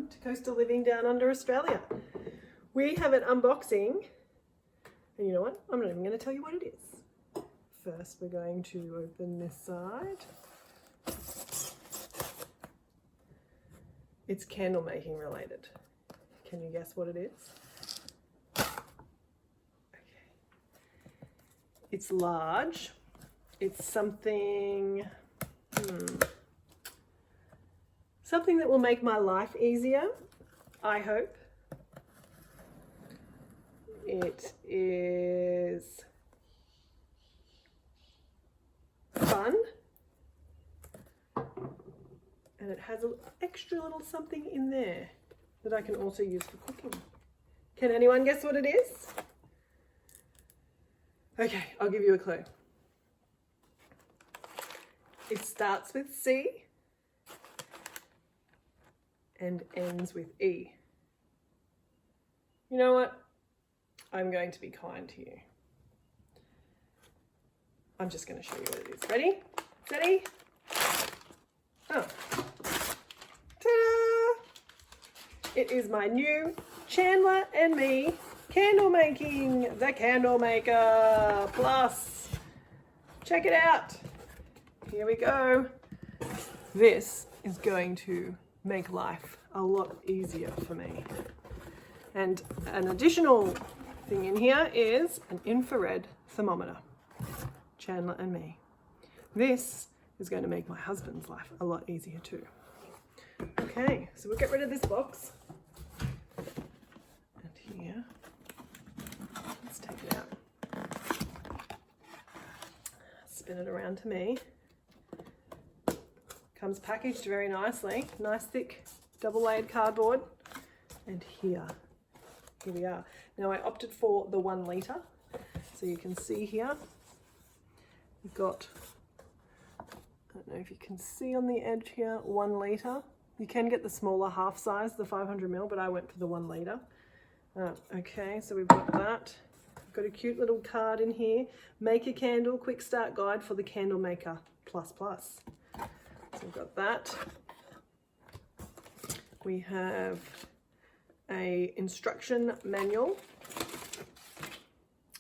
welcome to Coastal Living Down Under Australia. We have an unboxing, and you know what? I'm not even going to tell you what it is. First, we're going to open this side. It's candle making related. Can you guess what it is? Okay. It's large. It's something something that will make my life easier, I hope. It is fun, and it has an extra little something in there that I can also use for cooking. Can anyone guess what it is? Okay, I'll give you a clue. It starts with C and ends with E. You know what? I'm going to be kind to you. I'm just going to show you what it is. Ready? Steady? Oh. Ta-da! It is my new Chandler and Me candle making, the Candle Maker Plus. Check it out. Here we go. This is going to make life a lot easier for me. And an additional thing in here is an infrared thermometer. Chandler and Me. This is going to make my husband's life a lot easier too. Okay, so we'll get rid of this box. And here, let's take it out. Spin it around to me. Comes packaged very nicely. Nice thick double layered cardboard. And here we are. Now I opted for the 1 litre. So you can see here, we've got, I don't know if you can see on the edge here, 1 litre. You can get the smaller half size, the 500 ml, but I went for the 1 litre. Okay, so we've got that. We've got a cute little card in here. Make a candle, quick start guide for the Candle Maker Plus Plus. So we've got that. We have a instruction manual.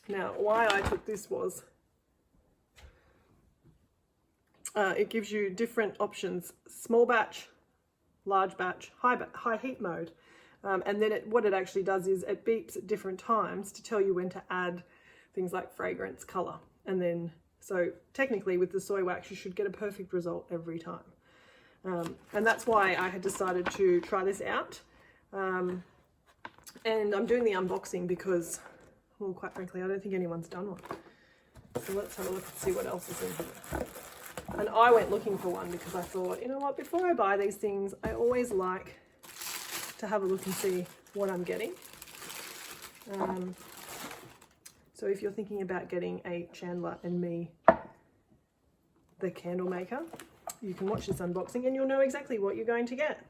Now, why I took this was it gives you different options: small batch, large batch, high heat mode, and then what it actually does is it beeps at different times to tell you when to add things like fragrance, color, and then so technically with the soy wax you should get a perfect result every time. And that's why I had decided to try this out. And I'm doing the unboxing because, well, quite frankly, I don't think anyone's done one. So let's have a look and see what else is in here. And I went looking for one because I thought, you know what, before I buy these things, I always like to have a look and see what I'm getting. So if you're thinking about getting a Chandler and Me, the candle maker, you can watch this unboxing and you'll know exactly what you're going to get.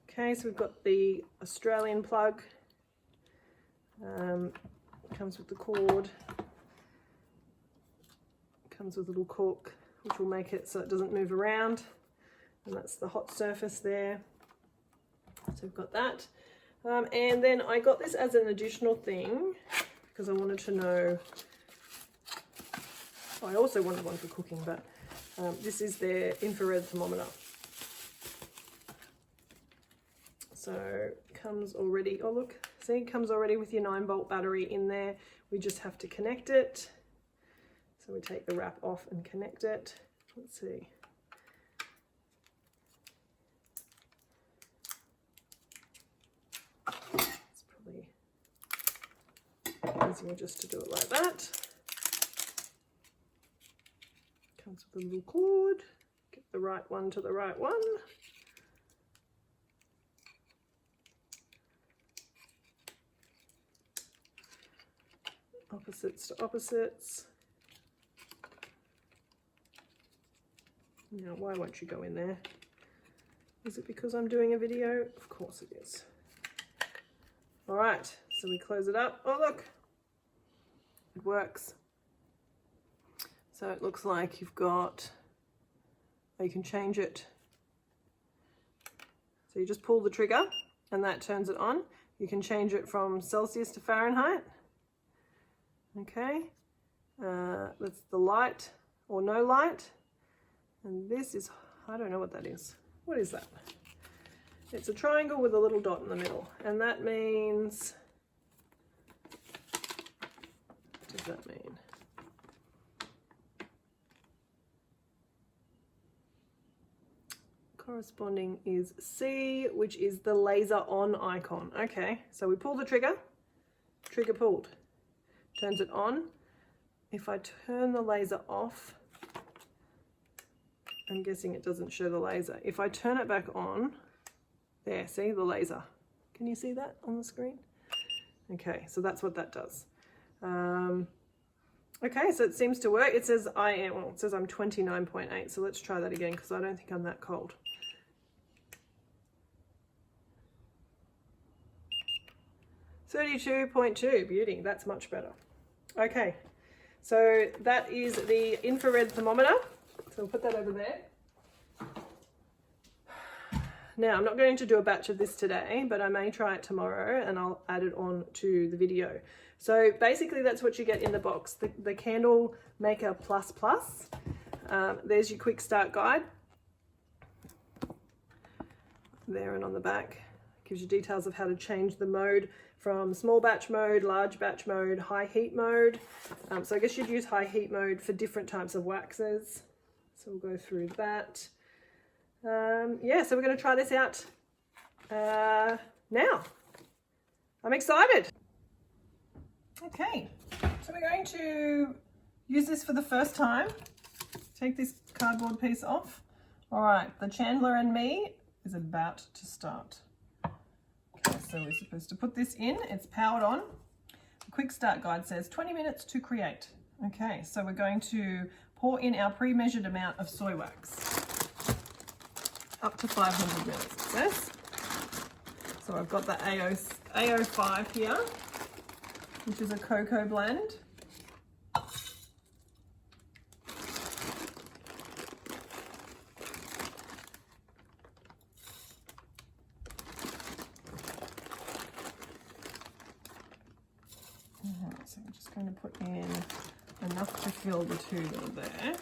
Okay, so we've got the Australian plug. Comes with the cord. Comes with a little cork, which will make it so it doesn't move around. And that's the hot surface there. So we've got that. And then I got this as an additional thing because I wanted to know, I also wanted one for cooking, but this is their infrared thermometer. So it comes already, oh look, see, it comes already with your 9-volt battery in there. We just have to connect it. So we take the wrap off and connect it. Let's see. It's probably easier just to do it like that. Comes with a little cord. Get the right one to the right one. Opposites to opposites. Now, why won't you go in there? Is it because I'm doing a video? Of course it is. All right, so we close it up. Oh, look, it works. So it looks like you've got, you can change it. So you just pull the trigger and that turns it on. You can change it from Celsius to Fahrenheit. Okay, that's the light or no light. And this is, I don't know what that is. What is that? It's a triangle with a little dot in the middle. And that means, what does that mean? Corresponding is C, which is the laser on icon. Okay, so we pull the trigger, trigger pulled, turns it on. If I turn the laser off, I'm guessing it doesn't show the laser. If I turn it back on, there, see the laser. Can you see that on the screen? Okay, so that's what that does. Okay, so it seems to work. It says it says I'm 29.8, so let's try that again because I don't think I'm that cold. 32.2, beauty, that's much better. Okay, so that is the infrared thermometer. So we'll put that over there. Now, I'm not going to do a batch of this today, but I may try it tomorrow and I'll add it on to the video. So basically that's what you get in the box, the Candle Maker Plus Plus. There's your quick start guide. There and on the back, gives you details of how to change the mode from small batch mode, large batch mode, high heat mode. So I guess you'd use high heat mode for different types of waxes. So we'll go through that. Yeah, so we're going to try this out now. I'm excited. Okay, so we're going to use this for the first time. Take this cardboard piece off. All right, the Chandler Me is about to start. Okay, so we're supposed to put this in. It's powered on. The quick start guide says 20 minutes to create. Okay, so we're going to pour in our pre-measured amount of soy wax. Up to 500 mils, it says. So I've got the AO5 here, which is a cocoa blend. So I'm just going to put in enough to fill the two that are there.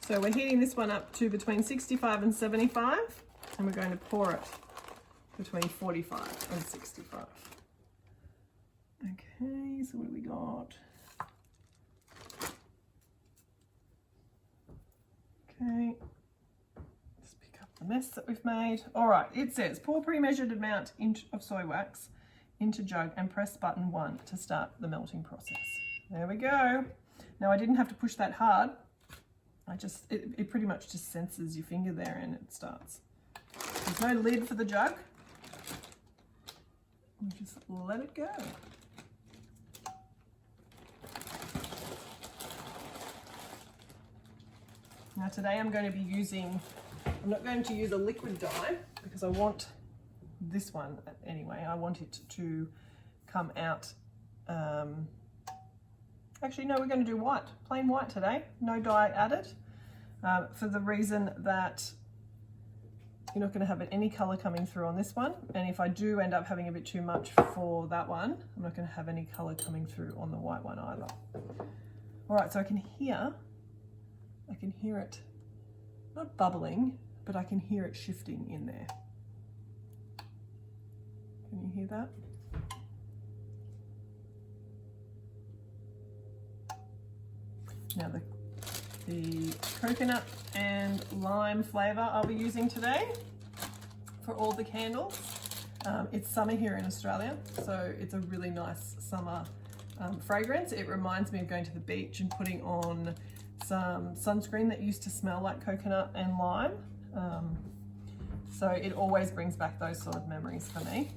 So we're heating this one up to between 65 and 75, and we're going to pour it between 45 and 65. Okay, so what do we got? Okay, let's pick up the mess that we've made. All right, it says pour pre-measured amount of soy wax into jug and press button 1 to start the melting process. There we go. Now I didn't have to push that hard. It pretty much just senses your finger there and it starts. There's no lid for the jug. You just let it go. Now today I'm not going to use a liquid dye because I want this one anyway. I want it to come out. Actually, no, we're going to do white, plain white today, no dye added, for the reason that you're not going to have any colour coming through on this one, and if I do end up having a bit too much for that one, I'm not going to have any colour coming through on the white one either. All right, so I can hear it, not bubbling, but I can hear it shifting in there. Can you hear that? Now the coconut and lime flavour I'll be using today for all the candles. It's summer here in Australia, so it's a really nice summer fragrance. It reminds me of going to the beach and putting on some sunscreen that used to smell like coconut and lime. So it always brings back those sort of memories for me.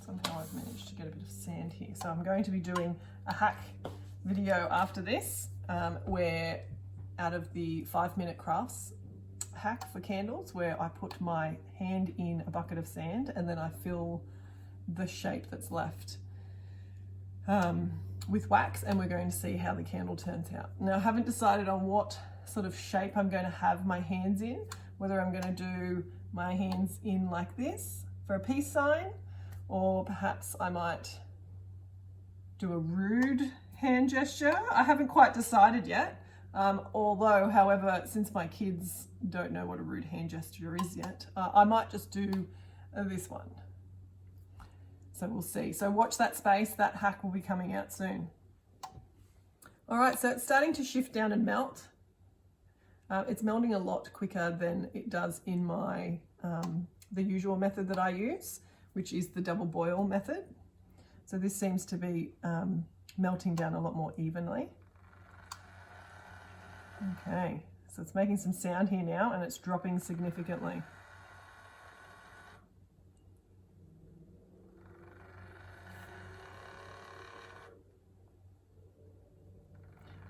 Somehow I've managed to get a bit of sand here. So I'm going to be doing a hack video after this where out of the 5-minute crafts hack for candles, where I put my hand in a bucket of sand and then I fill the shape that's left with wax, and we're going to see how the candle turns out. Now, I haven't decided on what sort of shape I'm going to have my hands in, whether I'm going to do my hands in like this for a peace sign, or perhaps I might do a rude hand gesture. I haven't quite decided yet. Although, however, since my kids don't know what a rude hand gesture is yet, I might just do this one. So we'll see. So watch that space. That hack will be coming out soon. All right, so it's starting to shift down and melt. It's melting a lot quicker than it does in my the usual method that I use, which is the double boil method. So this seems to be melting down a lot more evenly. Okay, so it's making some sound here now, and it's dropping significantly.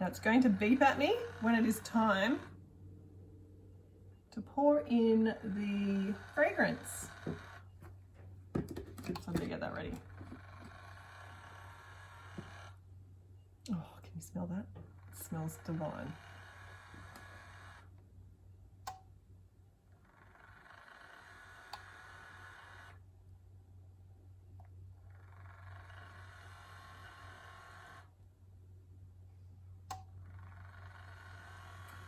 Now it's going to beep at me when it is time to pour in the fragrance. So I'm going to get that ready. Oh, can you smell that? It smells divine.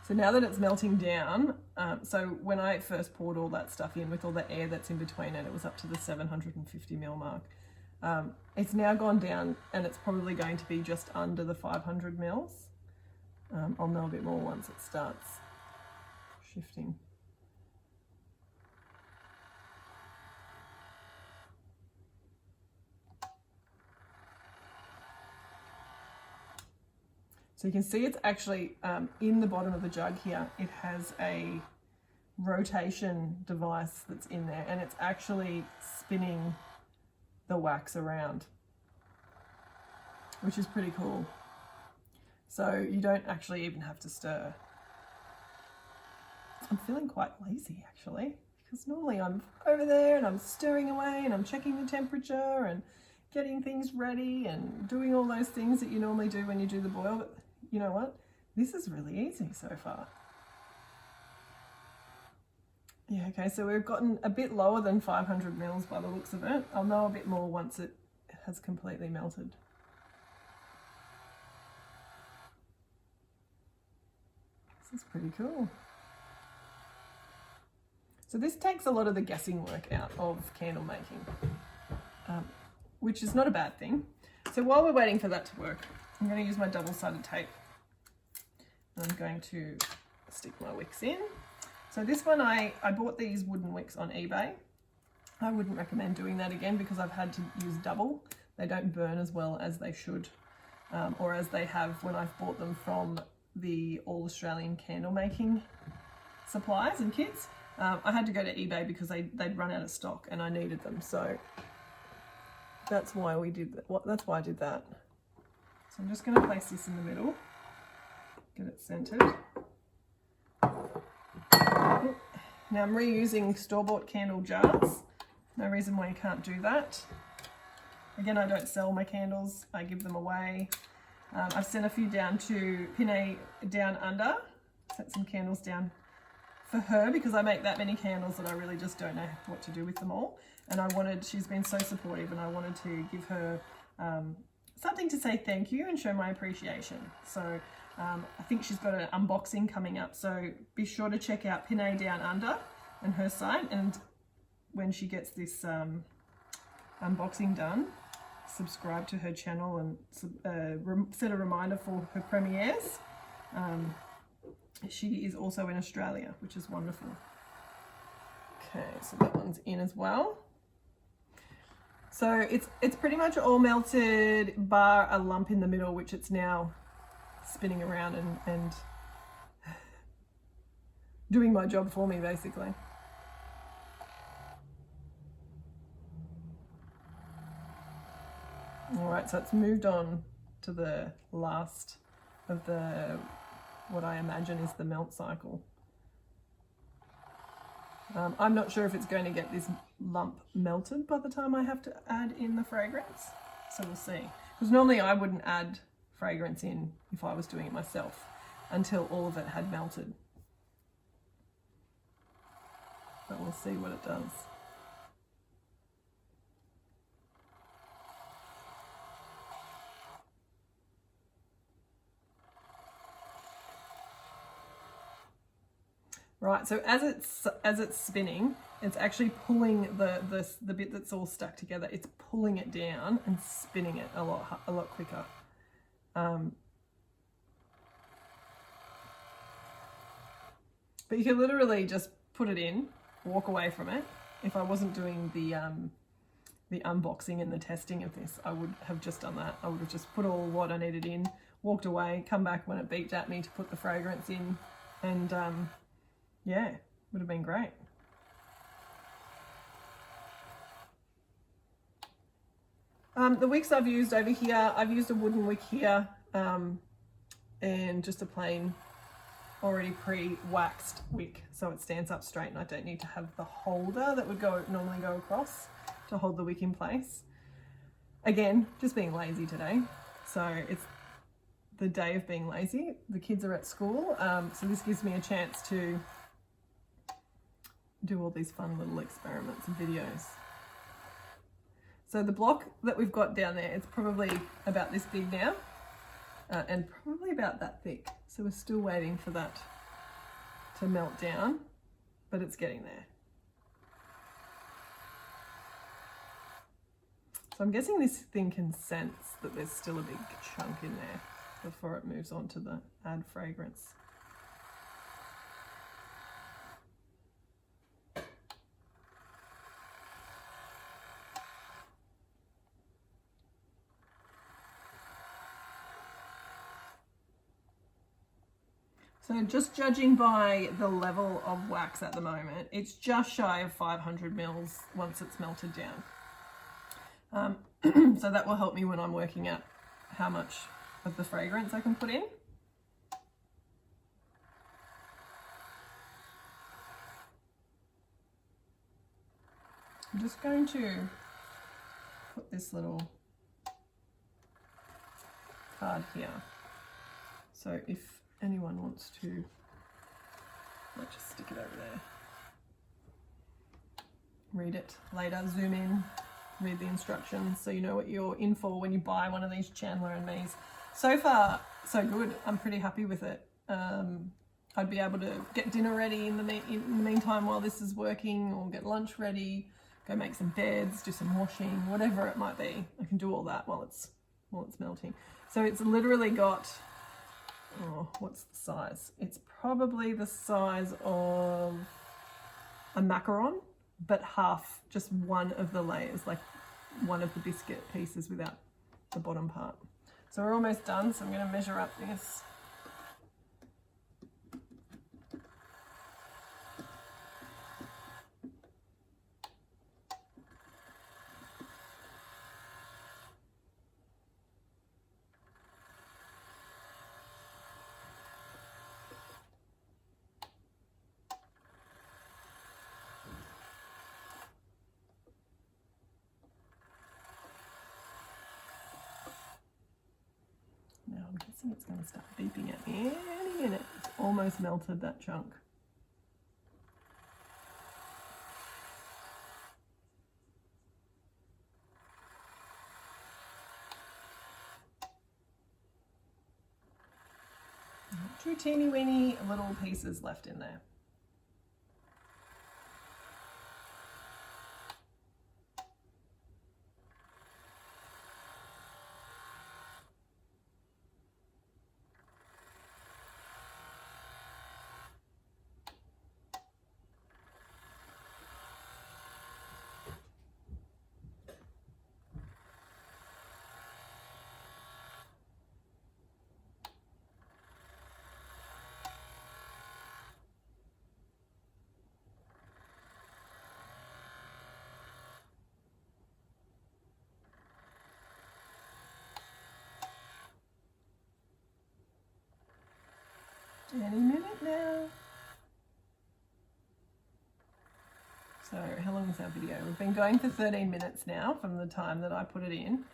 So now that it's melting down, so when I first poured all that stuff in with all the air that's in between it, it was up to the 750 ml mark. It's now gone down, and it's probably going to be just under the 500 mils. I'll know a bit more once it starts shifting. So you can see it's actually in the bottom of the jug here. It has a rotation device that's in there, and it's actually spinning the wax around, which is pretty cool. So you don't actually even have to stir. I'm feeling quite lazy actually, because normally I'm over there and I'm stirring away and I'm checking the temperature and getting things ready and doing all those things that you normally do when you do the boil. But you know what? This is really easy so far. Yeah, okay, so we've gotten a bit lower than 500 mils by the looks of it. I'll know a bit more once it has completely melted. This is pretty cool. So this takes a lot of the guessing work out of candle making, which is not a bad thing. So while we're waiting for that to work, I'm going to use my double-sided tape. I'm going to stick my wicks in. So this one, I bought these wooden wicks on eBay. I wouldn't recommend doing that again because I've had to use double. They don't burn as well as they should, or as they have when I've bought them from the All Australian candle making supplies and kits. I had to go to eBay because they'd run out of stock and I needed them. So that's why we did that. That's why I did that. So I'm just going to place this in the middle, get it centered. Now I'm reusing store-bought candle jars. No reason why you can't do that. Again, I don't sell my candles, I give them away. I've sent a few down to Pinay down under, sent some candles down for her because I make that many candles that I really just don't know what to do with them all. And she's been so supportive, and I wanted to give her something to say thank you and show my appreciation. So I think she's got an unboxing coming up, so be sure to check out Pinay Down Under and her site, and when she gets this unboxing done, subscribe to her channel and set a reminder for her premieres. She is also in Australia, which is wonderful. Okay, so that one's in as well. So it's pretty much all melted bar a lump in the middle, which it's now spinning around and doing my job for me basically. All right, so it's moved on to the last of what I imagine is the melt cycle. I'm not sure if it's going to get this lump melted by the time I have to add in the fragrance, so we'll see. Because normally I wouldn't add fragrance in if I was doing it myself until all of it had melted. But we'll see what it does. Right, so as it's spinning, it's actually pulling the bit that's all stuck together. It's pulling it down and spinning it a lot quicker. But you can literally just put it in, walk away from it. If I wasn't doing the unboxing and the testing of this, I would have just done that. I would have just put all what I needed in, walked away, come back when it beeped at me to put the fragrance in, and yeah, would have been great. The wicks I've used over here, I've used a wooden wick here, and just a plain already pre-waxed wick, so it stands up straight and I don't need to have the holder that would normally go across to hold the wick in place. Again, just being lazy today. So it's the day of being lazy. The kids are at school, so this gives me a chance to do all these fun little experiments and videos. So the block that we've got down there, it's probably about this big now, and probably about that thick. So we're still waiting for that to melt down, but it's getting there. So I'm guessing this thing can sense that there's still a big chunk in there before it moves on to the add fragrance. So just judging by the level of wax at the moment, it's just shy of 500 mils once it's melted down. So that will help me when I'm working out how much of the fragrance I can put in. I'm just going to put this little card here. So if anyone wants to, I'll just stick it over there. Read it later, zoom in, read the instructions so you know what you're in for when you buy one of these Chandler Me's. So far, so good. I'm pretty happy with it. I'd be able to get dinner ready in the meantime while this is working, or get lunch ready, go make some beds, do some washing, whatever it might be. I can do all that while it's melting. So it's literally got, oh, what's the size? It's probably the size of a macaron, but half, just one of the layers, like one of the biscuit pieces without the bottom part. So we're almost done, so I'm going to measure up this. Now I'm guessing it's going to start beeping at me any minute. It's almost melted that chunk. Two teeny weeny little pieces left in there. Any minute now. So how long is our video? We've been going for 13 minutes now from the time that I put it in.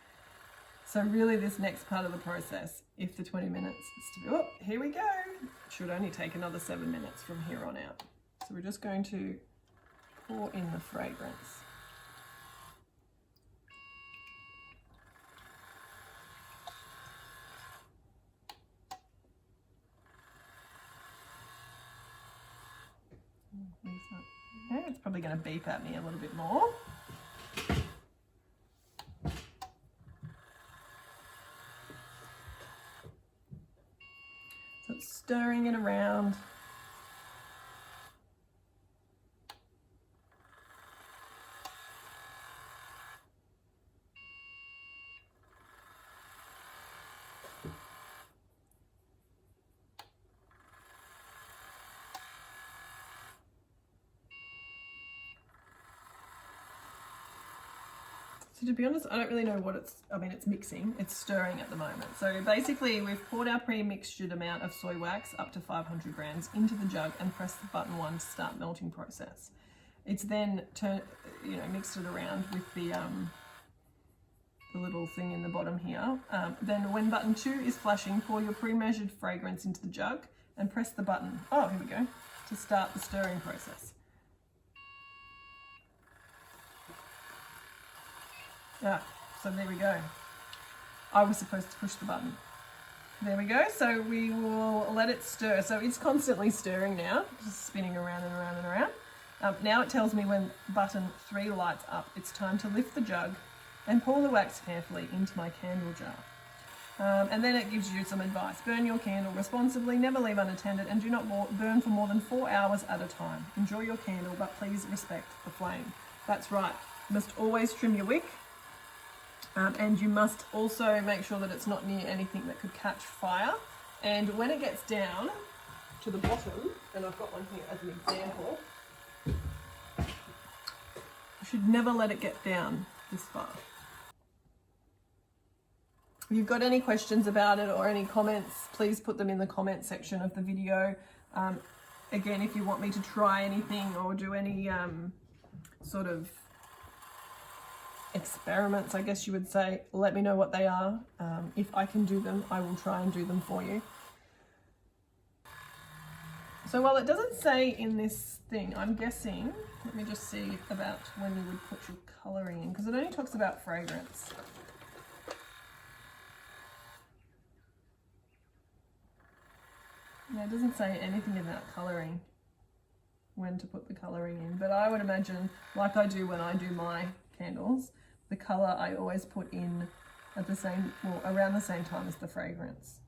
So really this next part of the process, if the 20 minutes is to be, oh, here we go. It should only take another 7 minutes from here on out. So we're just going to pour in the fragrance. Okay, it's probably going to beep at me a little bit more. So it's stirring it around. So to be honest, I don't really know what it's mixing, it's stirring at the moment. So basically we've poured our pre-mixtured amount of soy wax up to 500 grams into the jug and pressed the button 1 to start melting process. It's then mixed it around with the little thing in the bottom here. Then when button 2 is flashing, pour your pre-measured fragrance into the jug and press the button, oh here we go, to start the stirring process. Ah, so there we go. I was supposed to push the button. There we go. So we will let it stir. So it's constantly stirring now, just spinning around and around and around. Now it tells me when button 3 lights up, it's time to lift the jug and pour the wax carefully into my candle jar. And then it gives you some advice. Burn your candle responsibly, never leave unattended, and do not burn for more than 4 hours at a time. Enjoy your candle, but please respect the flame. That's right. You must always trim your wick. And you must also make sure that it's not near anything that could catch fire. And when it gets down to the bottom, and I've got one here as an example, you should never let it get down this far. If you've got any questions about it or any comments, please put them in the comment section of the video. Again, if you want me to try anything or do any sort of experiments, I guess you would say, let me know what they are. If I can do them, I will try and do them for you. So while it doesn't say in this thing, I'm guessing, let me just see about when you would put your colouring in, because it only talks about fragrance. Yeah, it doesn't say anything about colouring, when to put the colouring in, but I would imagine, like I do when I do my candles, the colour I always put in at the same, well, around the same time as the fragrance.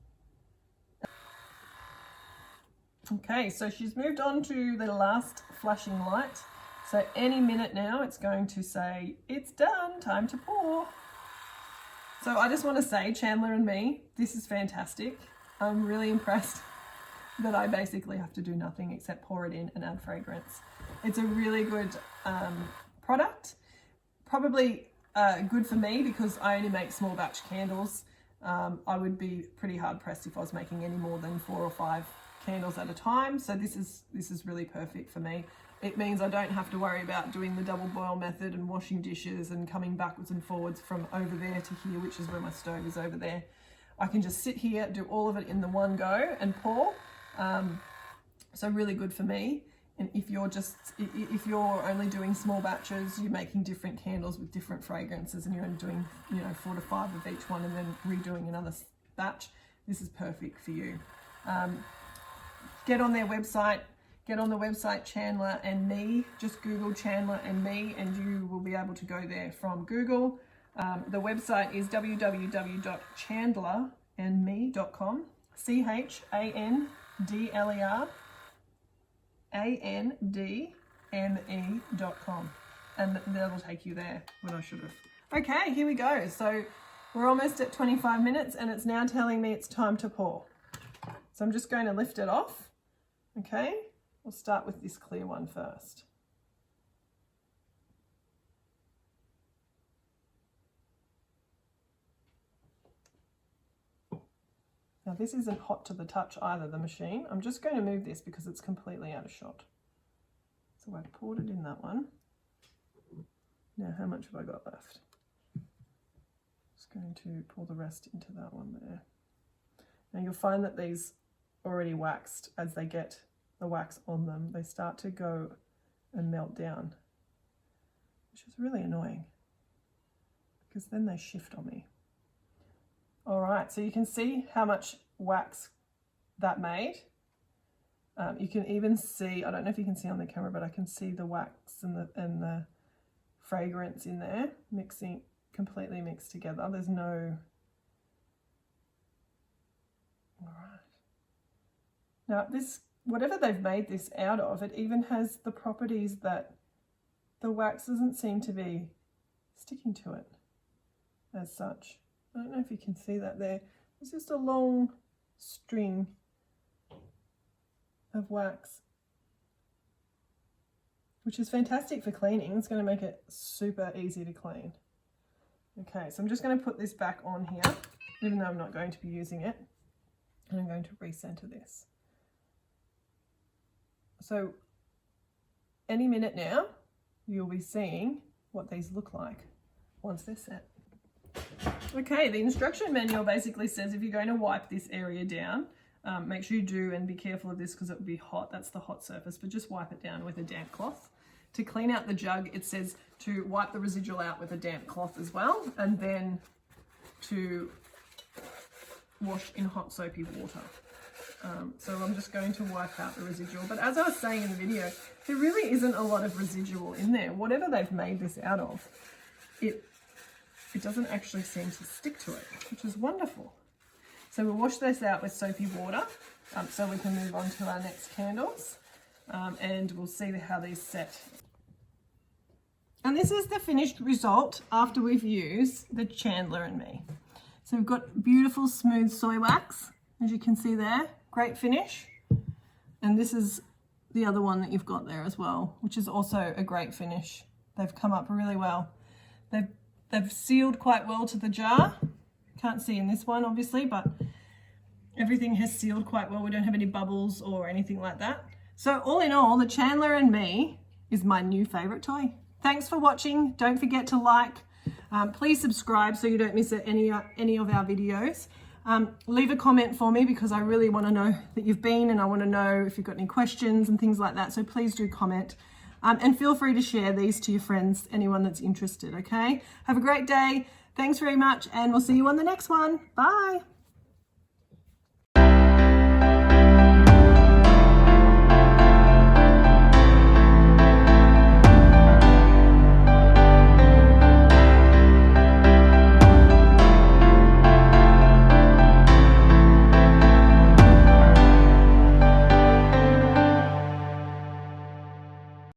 Okay, so she's moved on to the last flashing light. So any minute now it's going to say, it's done, time to pour. So I just want to say, Chandler and Me, this is fantastic. I'm really impressed that I basically have to do nothing except pour it in and add fragrance. It's a really good product. Probably good for me because I only make small batch candles. I would be pretty hard pressed if I was making any more than 4 or 5 candles at a time. So this is really perfect for me. It means I don't have to worry about doing the double boil method and washing dishes and coming backwards and forwards from over there to here, which is where my stove is over there. I can just sit here, do all of it in the one go and pour. So really good for me. And if you're only doing small batches, you're making different candles with different fragrances and you're only doing 4 to 5 of each one and then redoing another batch, this is perfect for you. Get on their website, get on the website Chandler and Me, just Google Chandler and Me and you will be able to go there from Google. The website is www.chandlerandme.com, CHANDLERANDME.com, and that'll take you there when I should have. Okay, here we go. So we're almost at 25 minutes and it's now telling me it's time to pour. So I'm just going to lift it off. Okay, we'll start with this clear one first. Now this isn't hot to the touch either, the machine. I'm just going to move this because it's completely out of shot. So I've poured it in that one. Now how much have I got left? Just going to pull the rest into that one there. Now you'll find that these already waxed, as they get the wax on them, they start to go and melt down, which is really annoying because then they shift on me. All right, so you can see how much wax that made. You can even see, I don't know if you can see on the camera, but I can see the wax and the fragrance in there mixing, completely mixed together. There's no, all right. Now this, whatever they've made this out of, it even has the properties that the wax doesn't seem to be sticking to it as such. I don't know if you can see that there. It's just a long string of wax, which is fantastic for cleaning. It's going to make it super easy to clean. Okay, so I'm just going to put this back on here, even though I'm not going to be using it, and I'm going to recenter this. So any minute now, you'll be seeing what these look like once they're set. Okay, the instruction manual basically says if you're going to wipe this area down, make sure you do, and be careful of this because it will be hot. That's the hot surface, but just wipe it down with a damp cloth. To clean out the jug, it says to wipe the residual out with a damp cloth as well, and then to wash in hot soapy water. So I'm just going to wipe out the residual. But as I was saying in the video, there really isn't a lot of residual in there. Whatever they've made this out of, it doesn't actually seem to stick to it, which is wonderful. So we'll wash this out with soapy water so we can move on to our next candles, and we'll see how these set. And this is the finished result after we've used the Chandler and Me. So we've got beautiful smooth soy wax, as you can see there, great finish. And this is the other one that you've got there as well, which is also a great finish. They've come up really well. They've sealed quite well to the jar. Can't see in this one obviously, but everything has sealed quite well. We don't have any bubbles or anything like that. So all in all, the Chandler and Me is my new favorite toy. Thanks for watching. Don't forget to like. Please subscribe so you don't miss any of our videos. Leave a comment for me because I really want to know that you've been, and I want to know if you've got any questions and things like that. So please do comment. And feel free to share these to your friends, anyone that's interested, okay? Have a great day. Thanks very much, and we'll see you on the next one. Bye.